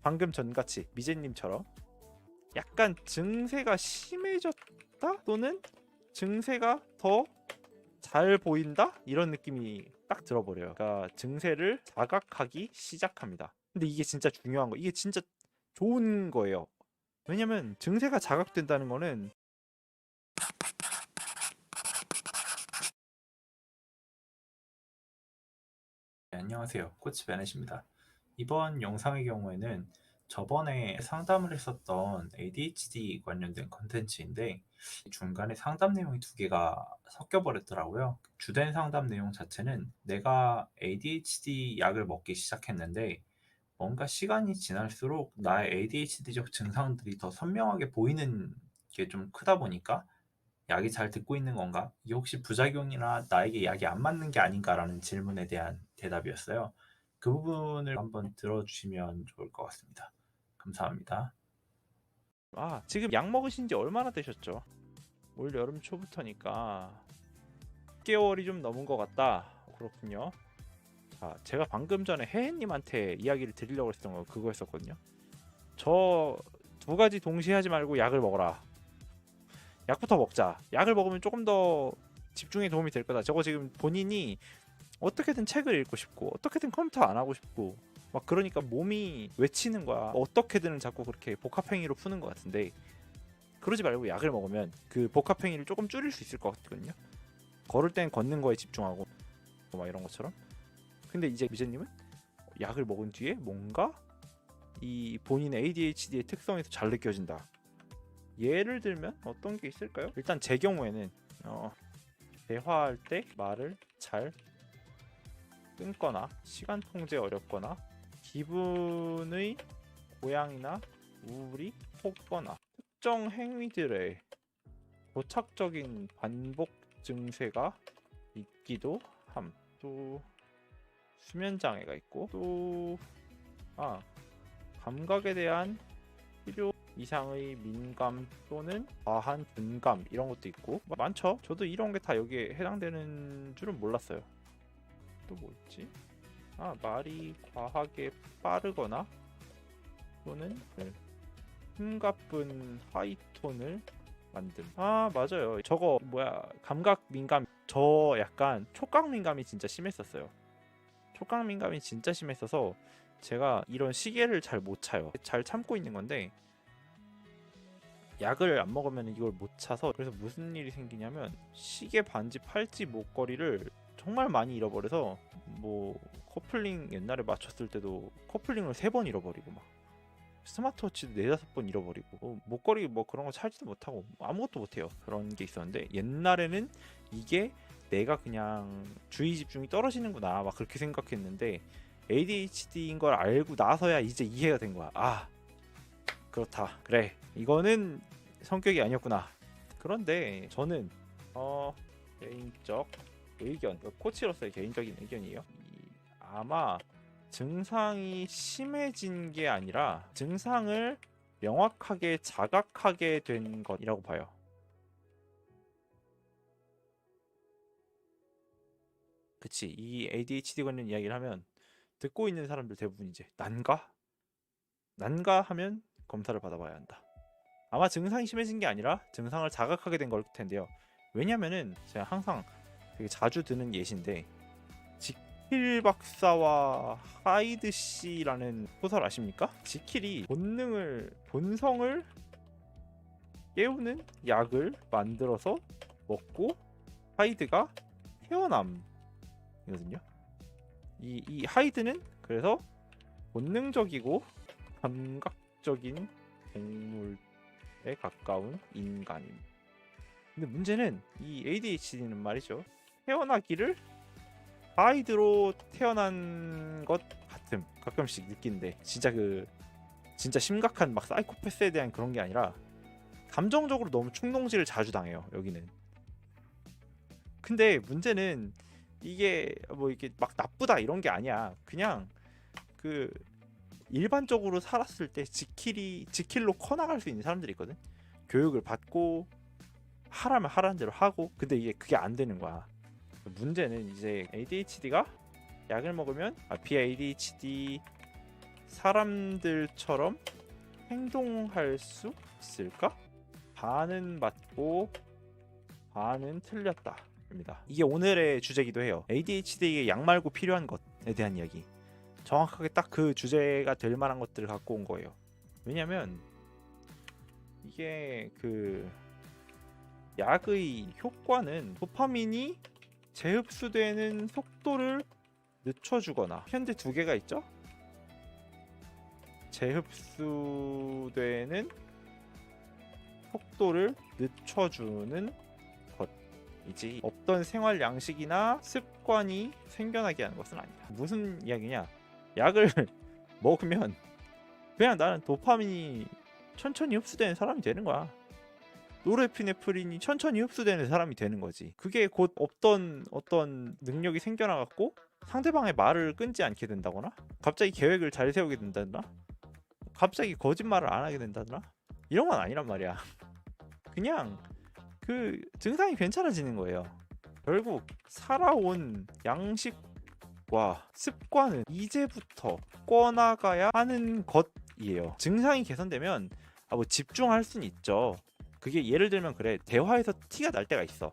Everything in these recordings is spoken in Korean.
방금 전같이 미제님처럼 약간 증세가 심해졌다 또는 증세가 더 잘 보인다 이런 느낌이 딱 들어버려요. 그러니까 증세를 자각하기 시작합니다. 근데 이게 진짜 중요한 거, 이게 진짜 좋은 거예요. 왜냐면 증세가 자각된다는 거는 네, 안녕하세요. 코치 베넷입니다. 이번 영상의 경우에는 저번에 상담을 했었던 ADHD 관련된 컨텐츠인데 중간에 상담 내용이 두 개가 섞여 버렸더라고요. 주된 상담 내용 자체는 내가 ADHD 약을 먹기 시작했는데 뭔가 시간이 지날수록 나의 ADHD적 증상들이 더 선명하게 보이는 게 좀 크다 보니까 약이 잘 듣고 있는 건가? 이게 혹시 부작용이나 나에게 약이 안 맞는 게 아닌가라는 질문에 대한 대답이었어요. 그 부분을 한번 들어주시면 좋을 것 같습니다. 감사합니다. 지금 약 먹으신 지 얼마나 되셨죠? 올 여름 초부터니까 6개월이 좀 넘은 것 같다. 그렇군요. 자, 제가 방금 전에 혜혜님한테 이야기를 드리려고 했던 거 그거였었거든요. 저 두 가지 동시에 하지 말고 약을 먹어라. 약부터 먹자. 약을 먹으면 조금 더 집중에 도움이 될 거다. 저거 지금 본인이 어떻게든 책을 읽고 싶고 어떻게든 컴퓨터 안 하고 싶고 막 그러니까 몸이 외치는 거야. 어떻게든 자꾸 그렇게 복합행위로 푸는 것 같은데 그러지 말고 약을 먹으면 그 복합행위를 조금 줄일 수 있을 것 같거든요. 걸을 땐 걷는 거에 집중하고 막 이런 것처럼. 근데 이제 미제님은 약을 먹은 뒤에 뭔가 이 본인의 ADHD의 특성에서 잘 느껴진다. 예를 들면 어떤 게 있을까요? 일단 제 경우에는 대화할 때 말을 잘 끊거나 시간 통제 어렵거나 기분의 고양이나 우울이 혹거나 특정 행위들의 고착적인 반복 증세가 있기도 함. 또 수면 장애가 있고 또 감각에 대한 필요 이상의 민감 또는 과한 분감 이런 것도 있고 많죠. 저도 이런 게 다 여기에 해당되는 줄은 몰랐어요. 또 뭐 있지? 말이 과하게 빠르거나 또는 흠가쁜 하이톤을 만듦. 맞아요. 저거 뭐야, 감각 민감. 저 약간 촉각 민감이 진짜 심했었어요. 촉각 민감이 진짜 심했어서 제가 이런 시계를 잘 못 차요. 잘 참고 있는 건데 약을 안 먹으면 이걸 못 차서, 그래서 무슨 일이 생기냐면 시계, 반지, 팔찌, 목걸이를 정말 많이 잃어버려서 뭐 커플링 옛날에 맞췄을 때도 커플링을 3번 잃어버리고 막 스마트워치도 4-5번 잃어버리고 목걸이 뭐 그런 거 차지도 못하고 아무것도 못해요. 그런 게 있었는데 옛날에는 이게 내가 그냥 주의 집중이 떨어지는구나 막 그렇게 생각했는데 ADHD인 걸 알고 나서야 이제 이해가 된 거야. 그렇다. 그래. 이거는 성격이 아니었구나. 그런데 저는 개인적 의견, 코치로서의 개인적인 의견이에요. 아마 증상이 심해진 게 아니라 증상을 명확하게 자각하게 된 것이라고 봐요. 그치. 이 ADHD 관련 이야기를 하면 듣고 있는 사람들 대부분 이제 난가? 난가 하면 검사를 받아봐야 한다. 아마 증상이 심해진 게 아니라 증상을 자각하게 된 걸 텐데요. 왜냐면은 제가 항상 되게 자주 드는 예시인데 지킬 박사와 하이드 씨라는 소설 아십니까? 지킬이 본성을 깨우는 약을 만들어서 먹고 하이드가 태어남이거든요. 이 하이드는 그래서 본능적이고 감각적인 동물에 가까운 인간임. 근데 문제는 이 ADHD는 말이죠. 태어나기를 하이드로 태어난 것 같음 가끔씩 느낀데 진짜 심각한 막 사이코패스에 대한 그런 게 아니라 감정적으로 너무 충동질을 자주 당해요 여기는. 근데 문제는 이게 뭐 이게 막 나쁘다 이런 게 아니야. 그냥 그 일반적으로 살았을 때 지킬로 커나갈 수 있는 사람들이 있거든. 교육을 받고 하라면 하라는 대로 하고. 근데 이게 그게 안 되는 거야. 문제는 이제 ADHD가 약을 먹으면 BADHD 사람들처럼 행동할 수 있을까? 반은 맞고 반은 틀렸다 입니다. 이게 오늘의 주제이기도 해요. ADHD에게 약 말고 필요한 것에 대한 이야기. 정확하게 딱 그 주제가 될 만한 것들을 갖고 온 거예요. 왜냐면 이게 그 약의 효과는 도파민이 재흡수되는 속도를 늦춰주거나, 현재 두 개가 있죠. 재흡수되는 속도를 늦춰주는 것이지 없던 생활 양식이나 습관이 생겨나게 하는 것은 아니다. 무슨 이야기냐? 약을 먹으면 그냥 나는 도파민이 천천히 흡수되는 사람이 되는 거야. 노르에피네프린이 천천히 흡수되는 사람이 되는 거지. 그게 곧 없던 어떤 능력이 생겨나갖고 상대방의 말을 끊지 않게 된다거나, 갑자기 계획을 잘 세우게 된다거나, 갑자기 거짓말을 안 하게 된다거나, 이런 건 아니란 말이야. 그냥 그 증상이 괜찮아지는 거예요. 결국 살아온 양식과 습관은 이제부터 꺼나가야 하는 것이에요. 증상이 개선되면 뭐 집중할 수는 있죠. 그게 예를 들면 그래, 대화에서 티가 날 때가 있어.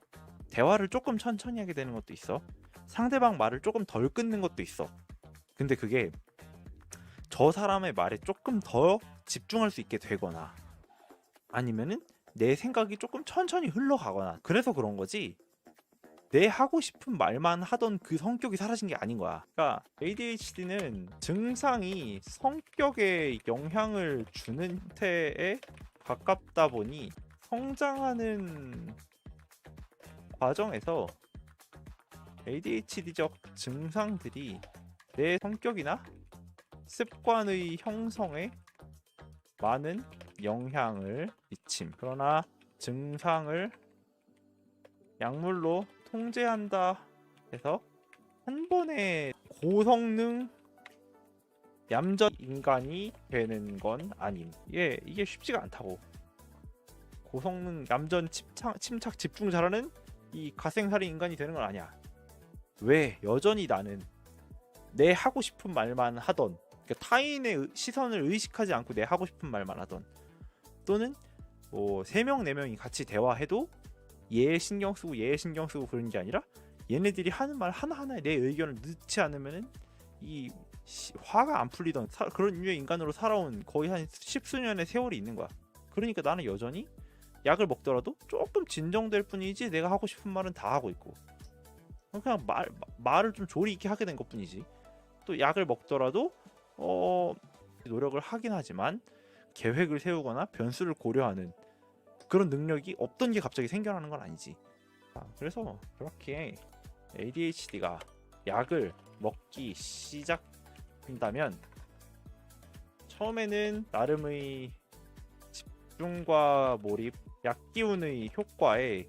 대화를 조금 천천히 하게 되는 것도 있어. 상대방 말을 조금 덜 끊는 것도 있어. 근데 그게 저 사람의 말에 조금 더 집중할 수 있게 되거나, 아니면은 내 생각이 조금 천천히 흘러가거나, 그래서 그런 거지, 내 하고 싶은 말만 하던 그 성격이 사라진 게 아닌 거야. 그러니까 ADHD는 증상이 성격에 영향을 주는 태에 가깝다 보니 성장하는 과정에서 ADHD적 증상들이 내 성격이나 습관의 형성에 많은 영향을 미침. 그러나 증상을 약물로 통제한다 해서 한 번에 고성능 얌전 인간이 되는 건 아님. 이게 쉽지가 않다고. 고성능 얌전 침착 집중 잘하는 이 가생살인 인간이 되는 건 아니야. 왜? 여전히 나는 내 하고 싶은 말만 하던, 그러니까 타인의 시선을 의식하지 않고 내 하고 싶은 말만 하던, 또는 뭐 3명 4명이 같이 대화해도 얘 신경 쓰고 얘 신경 쓰고 그런 게 아니라 얘네들이 하는 말 하나하나에 내 의견을 넣지 않으면은 이 화가 안 풀리던 그런 류의 인간으로 살아온 거의 한 10수년의 세월이 있는 거야. 그러니까 나는 여전히 약을 먹더라도 조금 진정될 뿐이지 내가 하고 싶은 말은 다 하고 있고, 그냥 말을 좀 조리 있게 하게 된 것 뿐이지. 또 약을 먹더라도 노력을 하긴 하지만 계획을 세우거나 변수를 고려하는 그런 능력이 없던 게 갑자기 생겨나는 건 아니지. 그래서 그렇게 ADHD가 약을 먹기 시작한다면 처음에는 나름의 집중과 몰입, 약 기운의 효과에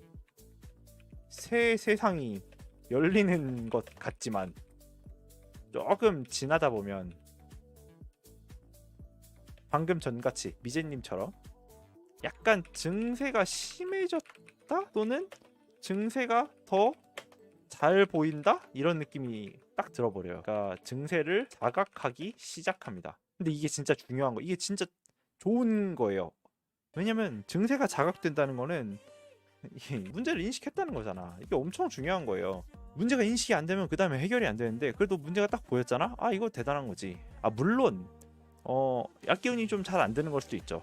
새 세상이 열리는 것 같지만 조금 지나다 보면 방금 전같이 미제님처럼 약간 증세가 심해졌다 또는 증세가 더 잘 보인다 이런 느낌이 딱 들어버려요. 그러니까 증세를 자각하기 시작합니다. 근데 이게 진짜 중요한 거, 이게 진짜 좋은 거예요. 왜냐면 증세가 자각된다는 거는 문제를 인식했다는 거잖아. 이게 엄청 중요한 거예요. 문제가 인식이 안 되면 그 다음에 해결이 안 되는데, 그래도 문제가 딱 보였잖아. 이거 대단한 거지. 물론 약 기운이 좀 잘 안 되는 걸 수도 있죠.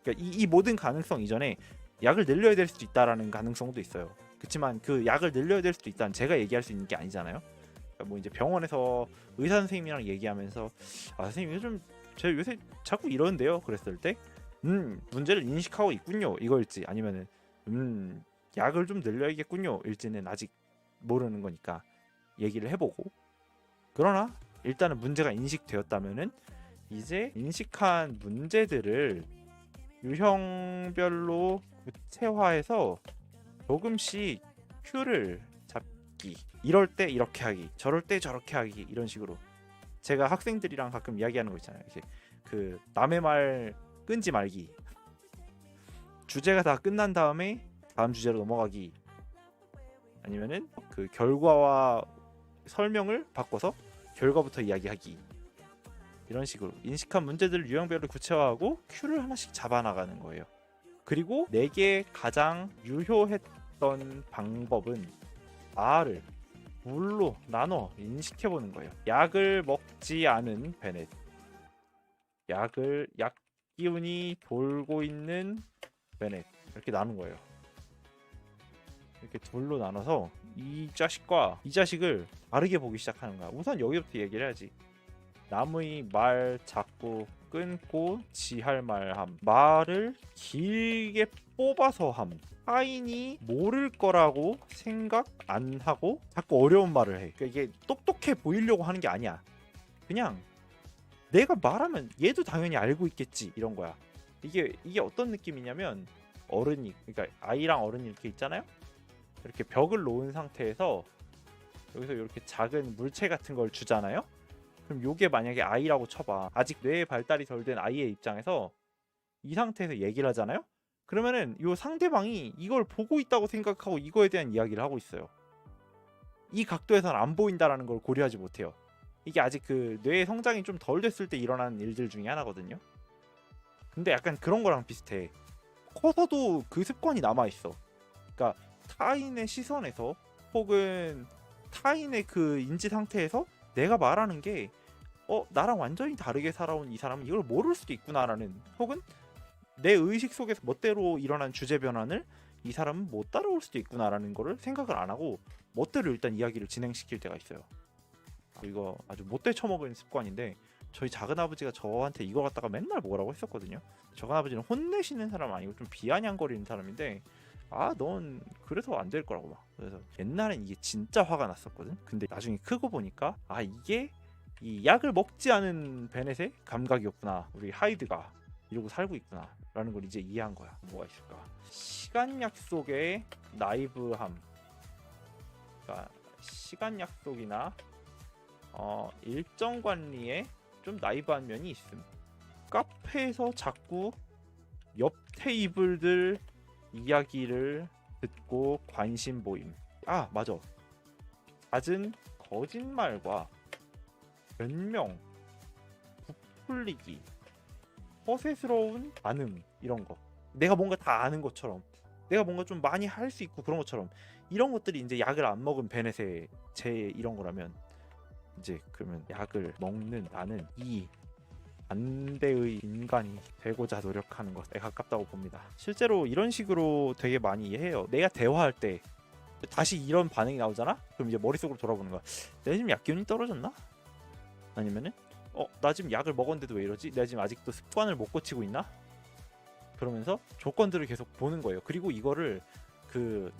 그러니까 이 모든 가능성 이전에 약을 늘려야 될 수도 있다라는 가능성도 있어요. 그렇지만 그 약을 늘려야 될 수도 있다는 제가 얘기할 수 있는 게 아니잖아요. 그러니까 뭐 이제 병원에서 의사 선생님이랑 얘기하면서 선생님 제가 요새 자꾸 이러는데요 그랬을 때 문제를 인식하고 있군요 이거일지, 아니면은 약을 좀 늘려야겠군요 일지는 아직 모르는 거니까 얘기를 해보고, 그러나 일단은 문제가 인식되었다면은 이제 인식한 문제들을 유형별로 구체화해서 조금씩 큐를 잡기, 이럴 때 이렇게 하기, 저럴 때 저렇게 하기, 이런 식으로. 제가 학생들이랑 가끔 이야기하는 거 있잖아요. 이렇게 그 남의 말 끊지 말기, 주제가 다 끝난 다음에 다음 주제로 넘어가기, 아니면은 그 결과와 설명을 바꿔서 결과부터 이야기하기, 이런 식으로 인식한 문제들을 유형별로 구체화하고 큐를 하나씩 잡아나가는 거예요. 그리고 4개 가장 유효했던 방법은 R을 물로 나눠 인식해보는 거예요. 약을 먹지 않은 베넷, 약 기운이 돌고 있는 베넷, 이렇게 나눈 거예요. 이렇게 둘로 나눠서 이 자식과 이 자식을 다르게 보기 시작하는 거야. 우선 여기부터 얘기를 해야지. 남의 말 자꾸 끊고 지할 말함. 말을 길게 뽑아서 함. 타인이 모를 거라고 생각 안 하고 자꾸 어려운 말을 해. 그러니까 이게 똑똑해 보이려고 하는 게 아니야. 그냥 내가 말하면 얘도 당연히 알고 있겠지, 이런 거야. 이게 어떤 느낌이냐면, 어른이, 그러니까 아이랑 어른이 이렇게 있잖아요. 이렇게 벽을 놓은 상태에서 여기서 이렇게 작은 물체 같은 걸 주잖아요. 그럼 요게 만약에 아이라고 쳐봐. 아직 뇌의 발달이 덜 된 아이의 입장에서 이 상태에서 얘기를 하잖아요. 그러면은 요 상대방이 이걸 보고 있다고 생각하고 이거에 대한 이야기를 하고 있어요. 이 각도에서는 안 보인다라는 걸 고려하지 못해요. 이게 아직 그 뇌의 성장이 좀 덜 됐을 때 일어나는 일들 중에 하나거든요. 근데 약간 그런 거랑 비슷해. 커서도 그 습관이 남아있어. 그러니까 타인의 시선에서 혹은 타인의 그 인지 상태에서 내가 말하는 게 나랑 완전히 다르게 살아온 이 사람은 이걸 모를 수도 있구나라는, 혹은 내 의식 속에서 멋대로 일어난 주제 변환을 이 사람은 못 따라올 수도 있구나라는 거를 생각을 안 하고 멋대로 일단 이야기를 진행시킬 때가 있어요. 이거 아주 못돼 처먹은 습관인데, 저희 작은아버지가 저한테 이거 갖다가 맨날 뭐라고 했었거든요. 작은아버지는 혼내시는 사람 아니고 좀 비아냥거리는 사람인데, 넌 그래서 안 될 거라고 막. 그래서 옛날엔 이게 진짜 화가 났었거든. 근데 나중에 크고 보니까 이게 이 약을 먹지 않은 베넷의 감각이었구나. 우리 하이드가 이러고 살고 있구나 라는 걸 이제 이해한 거야. 뭐가 있을까? 시간 약속의 나이브함. 그러니까 시간 약속이나 일정 관리에 좀 나이브한 면이 있음. 카페에서 자꾸 옆 테이블들 이야기를 듣고 관심 보임. 맞아. 잦은 거짓말과 변명, 부풀리기, 허세스러운 반응, 이런 거. 내가 뭔가 다 아는 것처럼, 내가 뭔가 좀 많이 할 수 있고 그런 것처럼, 이런 것들이 이제 약을 안 먹은 베넷의 제 이런 거라면, 이제 그러면 약을 먹는 나는 이 반대의 인간이 되고자 노력하는 것에 가깝다고 봅니다. 실제로 이런 식으로 되게 많이 해요. 내가 대화할 때 다시 이런 반응이 나오잖아? 그럼 이제 머릿속으로 돌아보는 거야. 내가 지금 약 기운이 떨어졌나? 아니면은 나 지금 약을 먹었는데도 왜 이러지? 내가 지금 아직도 습관을 못 고치고 있나? 그러면서 조건들을 계속 보는 거예요. 그리고 이거를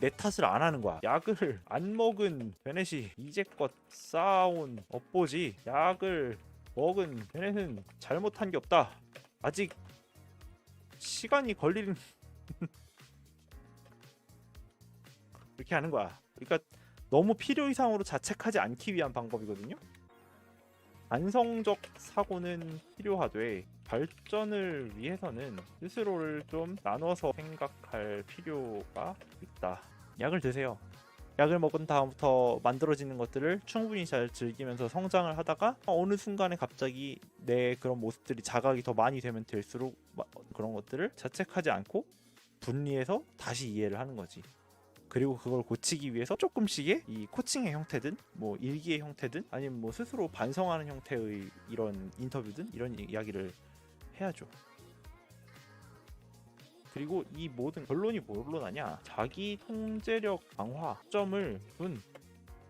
내 탓을 안 하는 거야. 약을 안 먹은 베넷이 이제껏 쌓아온 업보지, 약을 먹은 베넷은 잘못한 게 없다. 아직 시간이 걸리는 이렇게 하는 거야. 그러니까 너무 필요 이상으로 자책하지 않기 위한 방법이거든요. 반성적 사고는 필요하되 발전을 위해서는 스스로를 좀 나눠서 생각할 필요가 있다. 약을 드세요. 약을 먹은 다음부터 만들어지는 것들을 충분히 잘 즐기면서 성장을 하다가 어느 순간에 갑자기 내 그런 모습들이 자각이 더 많이 되면 될수록 그런 것들을 자책하지 않고 분리해서 다시 이해를 하는 거지. 그리고 그걸 고치기 위해서 조금씩의 이 코칭의 형태든 뭐 일기의 형태든 아니면 뭐 스스로 반성하는 형태의 이런 인터뷰든 이런 이야기를 해야죠. 그리고 이 모든 결론이 뭘로 나냐? 자기 통제력 강화 점을 둔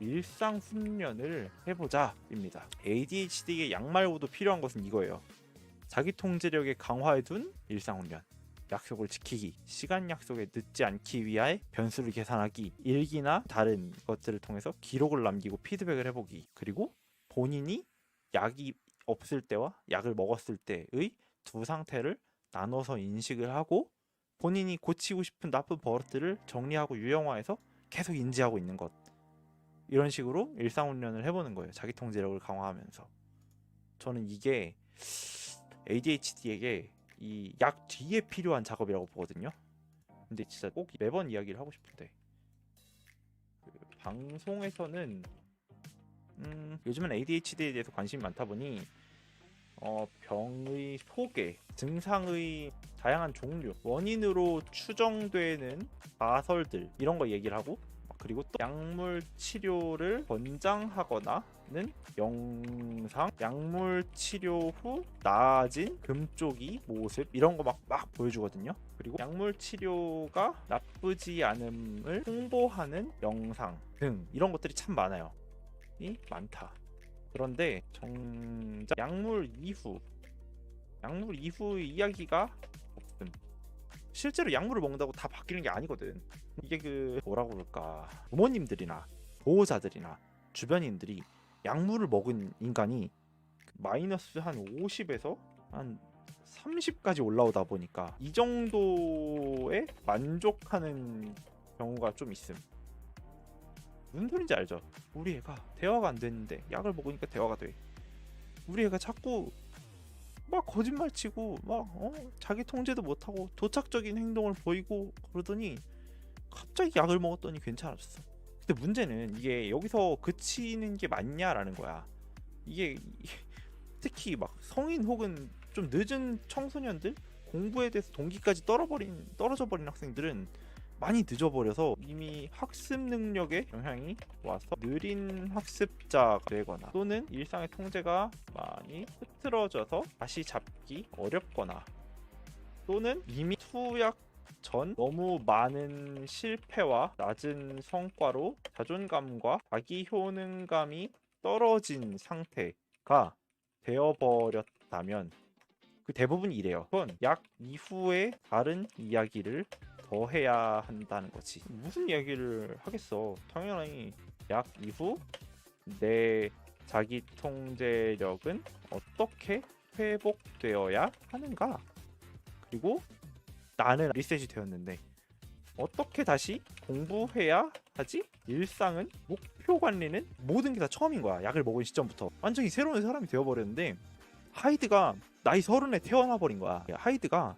일상 훈련을 해보자입니다. ADHD에 약 말고도 필요한 것은 이거예요. 자기 통제력의 강화에 둔 일상 훈련. 약속을 지키기, 시간 약속에 늦지 않기 위하여 변수를 계산하기, 일기나 다른 것들을 통해서 기록을 남기고 피드백을 해보기, 그리고 본인이 약이 없을 때와 약을 먹었을 때의 두 상태를 나눠서 인식을 하고 본인이 고치고 싶은 나쁜 버릇들을 정리하고 유형화해서 계속 인지하고 있는 것. 이런 식으로 일상훈련을 해보는 거예요. 자기 통제력을 강화하면서. 저는 이게 ADHD에게 이 약 뒤에 필요한 작업이라고 보거든요. 근데 진짜 꼭 매번 이야기를 하고 싶은데 방송에서는 요즘은 ADHD에 대해서 관심이 많다 보니 병의 소개, 증상의 다양한 종류, 원인으로 추정되는 가설들 이런 거 얘기를 하고, 그리고 또 약물 치료를 권장하거나는 영상, 약물 치료 후 나아진 금쪽이 모습 이런 거 막 보여주거든요. 그리고 약물 치료가 나쁘지 않음을 홍보하는 영상 등 이런 것들이 참 많아요. 이 많다. 그런데 정작 약물 이후의 이야기가 없음. 실제로 약물을 먹는다고 다 바뀌는 게 아니거든. 이게 그 뭐라고 그럴까, 부모님들이나 보호자들이나 주변인들이 약물을 먹은 인간이 마이너스 한 50에서 한 30까지 올라오다 보니까 이 정도에 만족하는 경우가 좀 있음. 무슨 소린지 알죠? 우리 애가 대화가 안 되는데 약을 먹으니까 대화가 돼. 우리 애가 자꾸 막 거짓말 치고 막 자기 통제도 못하고 도착적인 행동을 보이고 그러더니 갑자기 약을 먹었더니 괜찮아졌어. 근데 문제는 이게 여기서 그치는 게 맞냐라는 거야. 이게 특히 막 성인 혹은 좀 늦은 청소년들, 공부에 대해서 동기까지 떨어져 버린 학생들은 많이 늦어버려서 이미 학습 능력에 영향이 와서 느린 학습자가 되거나, 또는 일상의 통제가 많이 흐트러져서 다시 잡기 어렵거나, 또는 이미 투약 전 너무 많은 실패와 낮은 성과로 자존감과 자기 효능감이 떨어진 상태가 되어버렸다면, 그 대부분이 이래요. 그건 약 이후에 다른 이야기를 더 해야 한다는 거지. 무슨 이야기를 하겠어. 당연히 약 이후 내 자기 통제력은 어떻게 회복되어야 하는가? 그리고 나는 리셋이 되었는데 어떻게 다시 공부해야 하지? 일상은, 목표 관리는 모든 게 다 처음인 거야. 약을 먹은 시점부터 완전히 새로운 사람이 되어버렸는데, 하이드가 나이 30에 태어나 버린 거야. 하이드가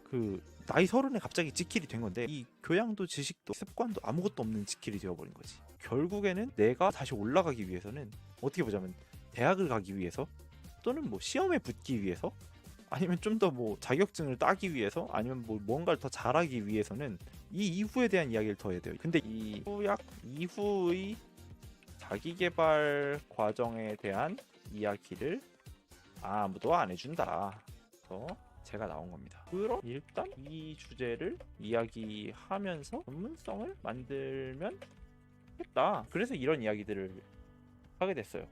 그 나이 30에 갑자기 지킬이 된 건데, 이 교양도 지식도 습관도 아무것도 없는 지킬이 되어버린 거지. 결국에는 내가 다시 올라가기 위해서는, 어떻게 보자면 대학을 가기 위해서, 또는 뭐 시험에 붙기 위해서, 아니면 좀 더 뭐 자격증을 따기 위해서, 아니면 뭐 뭔가를 더 잘하기 위해서는 이 이후에 대한 이야기를 더 해야 돼요. 근데 이 후약 이후의 자기개발 과정에 대한 이야기를 아무도 안 해준다. 그래서 제가 나온 겁니다. 그럼 일단 이 주제를 이야기하면서 전문성을 만들면 좋겠다. 그래서 이런 이야기들을 하게 됐어요.